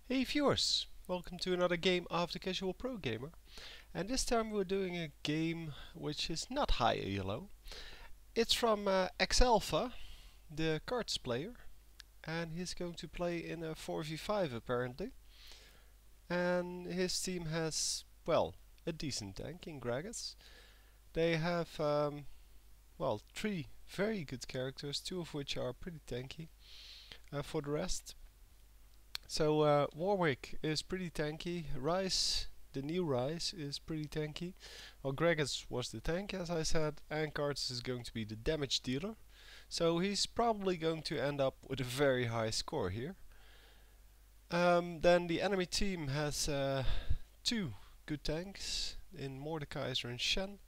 Hey viewers, welcome to another game of the Casual Pro Gamer. And this time we're doing a game which is not high elo. It's from Alpha, the cards player, and he's going to play in a 4v5 apparently. And his team has, well, a decent tank in Gragas. They have, three very good characters, two of which are pretty tanky. For the rest, so Warwick is pretty tanky. Rice, the new Rice, is pretty tanky. Well, Gragas was the tank, as I said, and Karthus is going to be the damage dealer. So he's probably going to end up with a very high score here. Then the enemy team has two good tanks in Mordekaiser and Shen.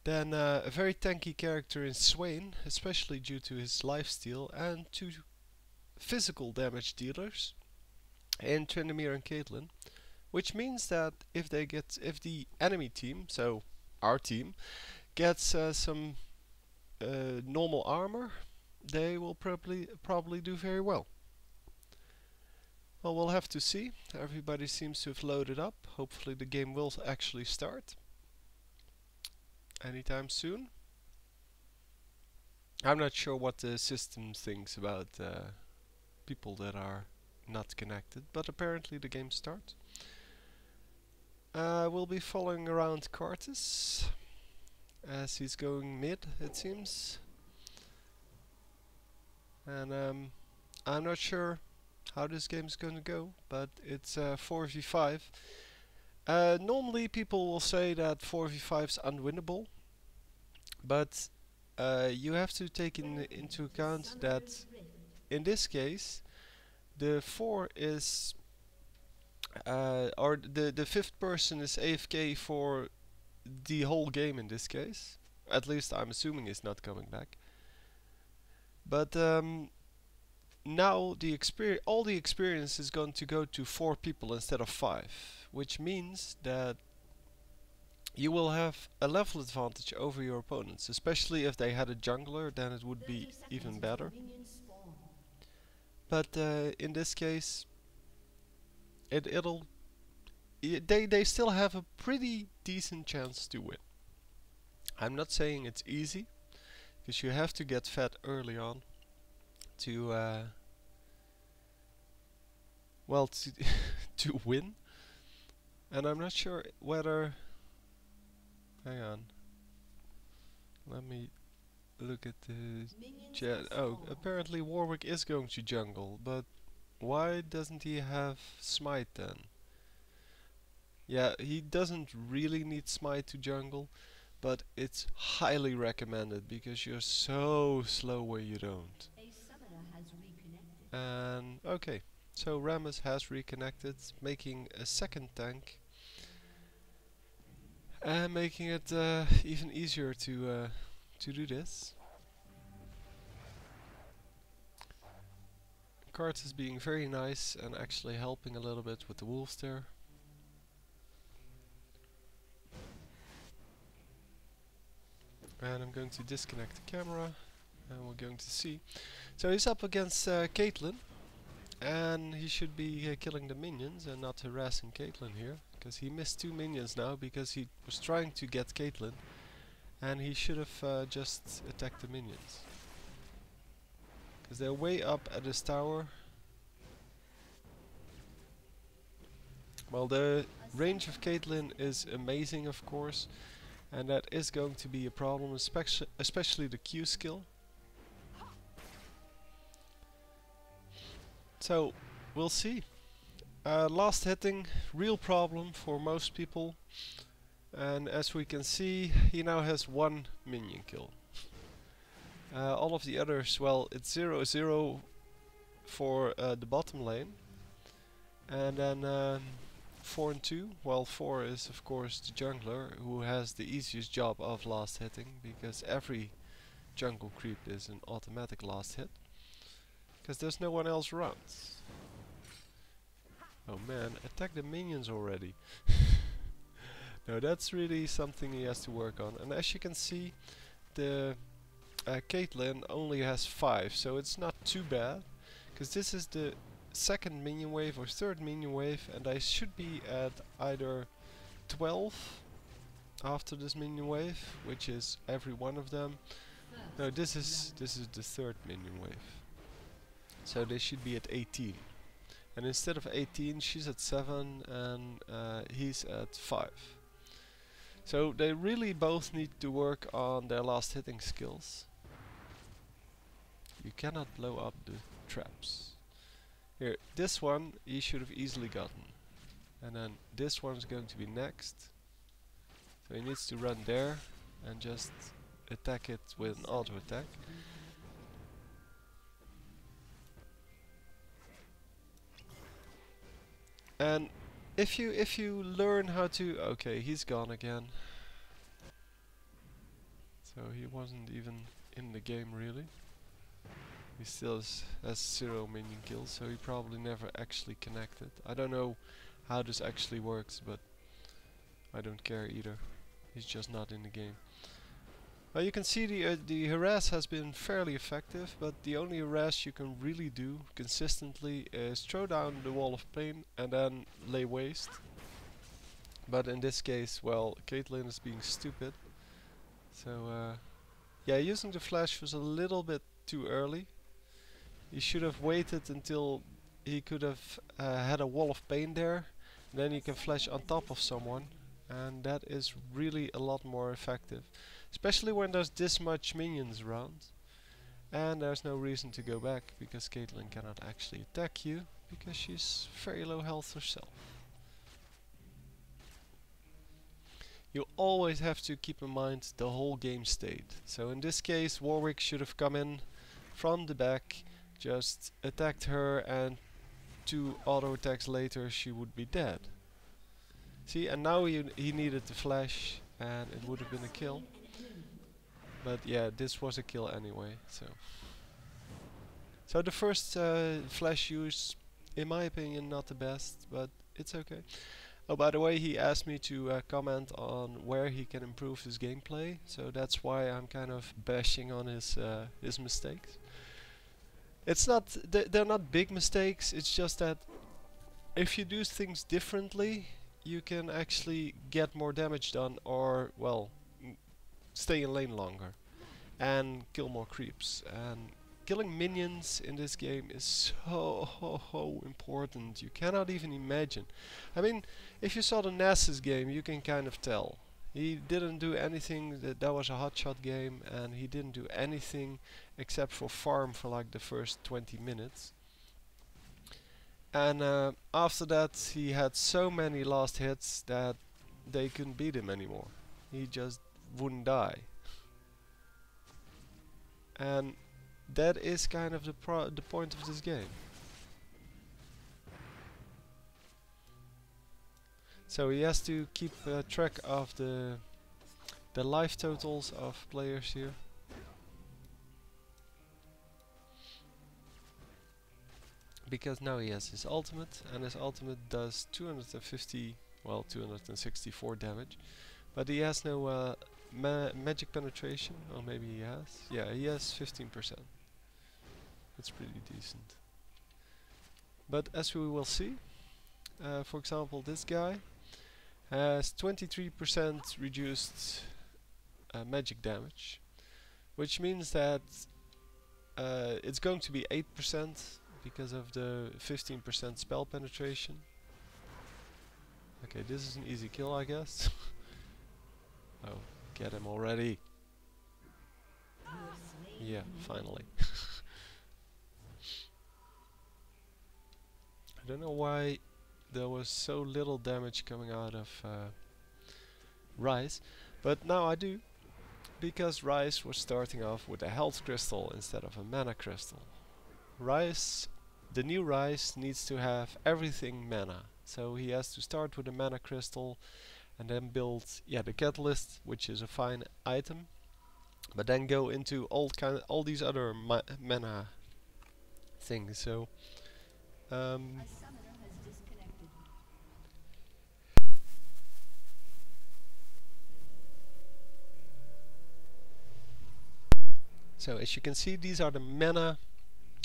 Then a very tanky character in Swain, especially due to his lifesteal, and two physical damage dealers in Tryndamere and Caitlyn, which means that if the enemy team, so our team, gets some normal armor, they will probably do very well. Well, we'll have to see. Everybody seems to have loaded up. Hopefully the game will actually start anytime soon. I'm not sure what the system thinks about people that are not connected, but apparently the game starts. We'll be following around Karthus as he's going mid, it seems. And I'm not sure how this game's going to go, but it's 4v5. Normally people will say that 4v5 is unwinnable, but you have to take into account that in this case the 4 is or the fifth person is AFK for the whole game in this case. At least I'm assuming he's not coming back. But now all the experience is going to go to 4 people instead of 5, which means that you will have a level advantage over your opponents, especially if they had a jungler, then it would be even better. But in this case, they still have a pretty decent chance to win. I'm not saying it's easy, because you have to get fed early on to to win. And I'm not sure whether, hang on, let me look at the chat. Oh, apparently Warwick is going to jungle, but why doesn't he have smite then? Yeah, he doesn't really need smite to jungle, but it's highly recommended because you're so slow where you don't. And okay, so Rammus has reconnected, making a second tank and making it even easier to do this. Karthus is being very nice and actually helping a little bit with the wolves there. And I'm going to disconnect the camera and we're going to see. So he's up against Caitlyn, and he should be killing the minions and not harassing Caitlyn here, because he missed 2 minions now because he was trying to get Caitlyn, and he should have just attacked the minions. Because they're way up at this tower. Well, the range of Caitlyn is amazing, of course, and that is going to be a problem, especially the Q skill. So, we'll see. Last hitting, real problem for most people. And as we can see, he now has 1 minion kill. All of the others, well, it's 0-0 for the bottom lane. And then 4 and 2, well, 4 is of course the jungler, who has the easiest job of last hitting, because every jungle creep is an automatic last hit, because there's no one else around. Oh man, attack the minions already. No, that's really something he has to work on. And as you can see, the Caitlyn only has 5, so it's not too bad, because this is the second minion wave or third minion wave, and I should be at either 12 after this minion wave, which is every one of them. No, this is the third minion wave. So they should be at 18. And instead of 18, she's at 7 and he's at 5. So they really both need to work on their last hitting skills. You cannot blow up the traps. Here, this one he should have easily gotten. And then this one's going to be next. So he needs to run there and just attack it with an auto attack. And if you learn how to, okay, he's gone again. So he wasn't even in the game really. He still has 0 minion kills, so he probably never actually connected. I don't know how this actually works, but I don't care either. He's just not in the game. You can see the harass has been fairly effective, but the only harass you can really do consistently is throw down the wall of pain and then lay waste. But in this case, well, Caitlyn is being stupid. So yeah, using the flash was a little bit too early. He should have waited until he could have had a wall of pain there. Then you can flash on top of someone, and that is really a lot more effective. Especially when there's this much minions around. And there's no reason to go back, because Caitlyn cannot actually attack you, because she's very low health herself. You always have to keep in mind the whole game state. So in this case, Warwick should have come in from the back, just attacked her, and 2 auto attacks later she would be dead. See, and now he needed the flash, and it would have been a kill. But yeah, this was a kill anyway. So the first flash use, in my opinion, not the best, but it's okay. Oh, by the way, he asked me to comment on where he can improve his gameplay, so that's why I'm kind of bashing on his mistakes. It's not they're not big mistakes. It's just that if you do things differently, you can actually get more damage done, or well, stay in lane longer and kill more creeps. And killing minions in this game is so important. You cannot even imagine. I mean, if you saw the Nasus game, you can kind of tell. He didn't do anything, that was a hotshot game, and he didn't do anything except for farm for like the first 20 minutes. And after that he had so many last hits that they couldn't beat him anymore. He just wouldn't die. And that is kind of the point of this game. So he has to keep track of the life totals of players here. Because now he has his ultimate, and his ultimate does 250, well, 264 damage. But he has no magic penetration, or maybe he has. Yeah, he has 15%. That's pretty decent. But as we will see, for example, this guy has 23% reduced magic damage, which means that it's going to be 8% because of the 15% spell penetration. Okay, this is an easy kill, I guess. Oh, get him already. Yeah, finally. I don't know why there was so little damage coming out of Rise, but now I do, because Rise was starting off with a health crystal instead of a mana crystal. Rise, the new Rise, needs to have everything mana, so he has to start with a mana crystal and then build, yeah, the catalyst, which is a fine item, but then go into all these other mana things. So so as you can see, these are the mana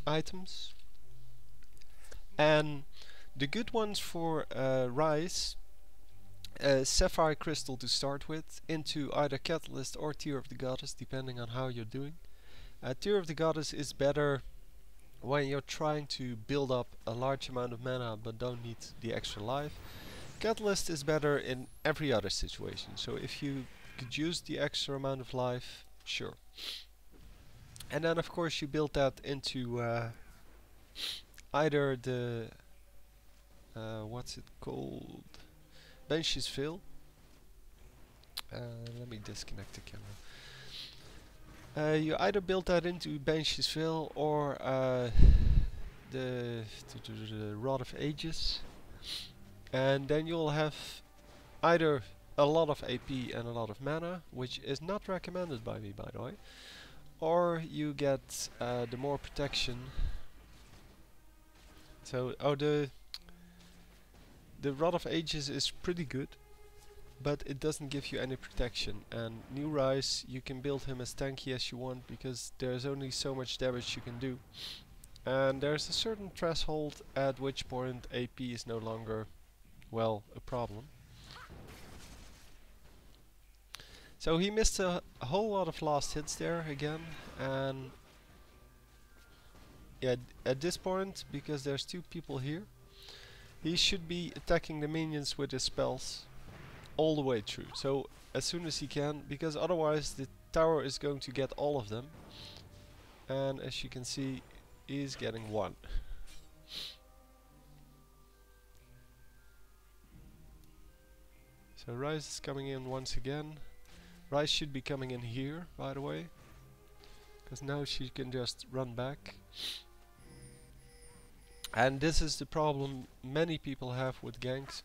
items, And the good ones for Rise, Sapphire Crystal to start with, into either Catalyst or Tear of the Goddess, depending on how you're doing. Tear of the Goddess is better when you're trying to build up a large amount of mana but don't need the extra life. Catalyst is better in every other situation, so if you could use the extra amount of life, sure. And then of course you build that into either the what's it called? Banshee's Veil. Let me disconnect the camera. You either build that into Banshee's Veil or the Rod of Ages, and then you'll have either a lot of AP and a lot of mana, which is not recommended by me, by the way, or you get the more protection. So, the Rod of Ages is pretty good, but it doesn't give you any protection. And New Rise, you can build him as tanky as you want, because there's only so much damage you can do. And there's a certain threshold at which point AP is no longer, well, a problem. So he missed a whole lot of last hits there again, and yeah, at this point, because there's two people here, he should be attacking the minions with his spells all the way through. So as soon as he can, because otherwise the tower is going to get all of them. And as you can see, he's getting one. So Rise is coming in once again. Rise should be coming in here, by the way, because now she can just run back. And this is the problem many people have with ganks.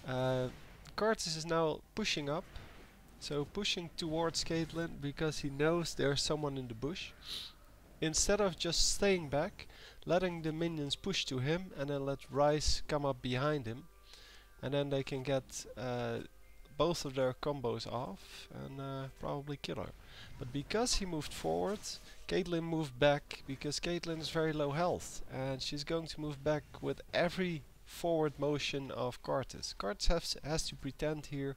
Karthus is now pushing up, so pushing towards Caitlyn because he knows there's someone in the bush. Instead of just staying back, letting the minions push to him and then let Rise come up behind him, and then they can get both of their combos off and probably kill her. But because he moved forward, Caitlyn moved back, because Caitlyn is very low health and she's going to move back with every forward motion of Karthus. Karthus has to pretend here